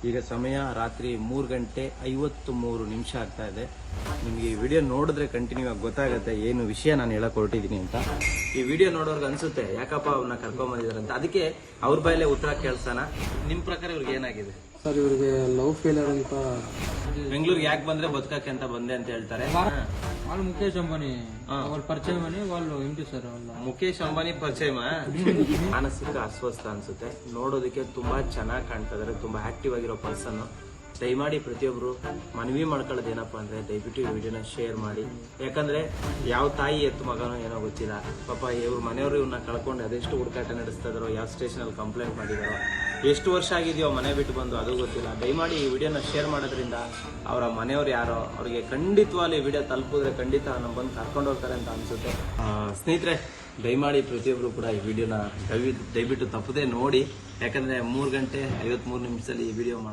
ಈಗ ಸಮಯ ರಾತ್ರಿ 3:53 ಆಗ್ತಾ ಇದೆ. ನಿಮಗೆ ಈ ವಿಡಿಯೋ ನೋಡಿದ್ರೆ ಕಂಟಿನ್ಯೂ ಆಗಿ ಗೊತ್ತಾಗುತ್ತೆ ಏನು ವಿಷಯ ನಾನು ಹೇಳಕ್ ಹೊರಟಿದ್ದೀನಿ ಅಂತ. ಈ ವಿಡಿಯೋ ನೋಡೋರ್ಗೆ ಅನ್ಸುತ್ತೆ ಯಾಕಪ್ಪ ಅವ್ರನ್ನ ಕರ್ಕೊಂಡ್ ಬಂದಿದ್ದಾರೆ ಅಂತ. ಅದಕ್ಕೆ ಅವ್ರ ಬಾಯಲ್ಲೇ ಉತ್ತರ ಕೇಳ್ಸೋಣ. ನಿಮ್ ಪ್ರಕಾರ ಇವ್ರಿಗೆ ಏನಾಗಿದೆ ಸರ್? ಇವ್ರಿಗೆ ಲವ್ ಫೇಲಿಯರ್ ಅಂತ ಬೆಂಗಳೂರಿಗೆ ಯಾಕೆ ಬಂದ್ರೆ ಬದುಕಕ್ಕೆ ಅಂತ ಬಂದೆ ಅಂತ ಹೇಳ್ತಾರೆ. వాళ్ళు ముఖేష్ అంబానీ వాళ్ళు పరిచయం అని వాళ్ళు ఏంటి సార్ వాళ్ళు ಮುಖೇಶ್ ಅಂಬಾನಿ ಪರಿಚಯ. ಮಾನಸಿಕ ಅಸ್ವಸ್ಥ ಅನ್ಸುತ್ತೆ. ನೋಡೋದಕ್ಕೆ ತುಂಬಾ ಚೆನ್ನಾಗಿ ಕಾಣ್ತಾ ಇದಾರೆ. ತುಂಬಾ ಆಕ್ಟಿವ್ ಆಗಿರೋ ಪರ್ಸನ್. ದಯಮಾಡಿ ಪ್ರತಿಯೊಬ್ರು ಮನವಿ ಮಾಡ್ಕೊಳ್ಳೋದು ಏನಪ್ಪಾ ಅಂದ್ರೆ ದಯವಿಟ್ಟು ಈ ವಿಡಿಯೋನ ಶೇರ್ ಮಾಡಿ. ಯಾಕಂದ್ರೆ ಯಾವ ತಾಯಿ ಎತ್ತು ಮಗನೋ ಏನೋ ಗೊತ್ತಿಲ್ಲ. ಪಾಪ ಇವ್ರ ಮನೆಯವರು ಇವ್ರನ್ನ ಕಳ್ಕೊಂಡು ಅದೆಷ್ಟು ಹುಡುಕಾಟ ನಡೆಸ್ತಾ ಇದಾರೋ, ಯಾವ ಸ್ಟೇಷನ್ ಅಲ್ಲಿ ಕಂಪ್ಲೇಂಟ್ ಮಾಡಿದಾರೋ, ಎಷ್ಟು ವರ್ಷ ಆಗಿದೆಯೋ ಮನೆ ಬಿಟ್ಟು ಬಂದು ಅದು ಗೊತ್ತಿಲ್ಲ. ದಯಮಾಡಿ ಈ ವಿಡಿಯೋನ ಶೇರ್ ಮಾಡೋದ್ರಿಂದ ಅವರ ಮನೆಯವ್ರು ಯಾರೋ ಅವ್ರಿಗೆ ಖಂಡಿತವಾಗ್ಲೂ ಈ ವಿಡಿಯೋ ತಲುಪಿದ್ರೆ ಖಂಡಿತ ನಮ್ಮ ಬಂದು ಕರ್ಕೊಂಡು ಹೋಗ್ತಾರೆ ಅಂತ ಅನ್ಸುತ್ತೆ. ಸ್ನೇಹಿತರೆ, ದಯಮಾಡಿ ಪ್ರತಿಯೊಬ್ರು ಕೂಡ ಈ ವಿಡಿಯೋನ ದಯವಿಟ್ಟು ತಪ್ಪದೆ ನೋಡಿ. ಯಾಕಂದ್ರೆ 3:53 ಈ ವಿಡಿಯೋ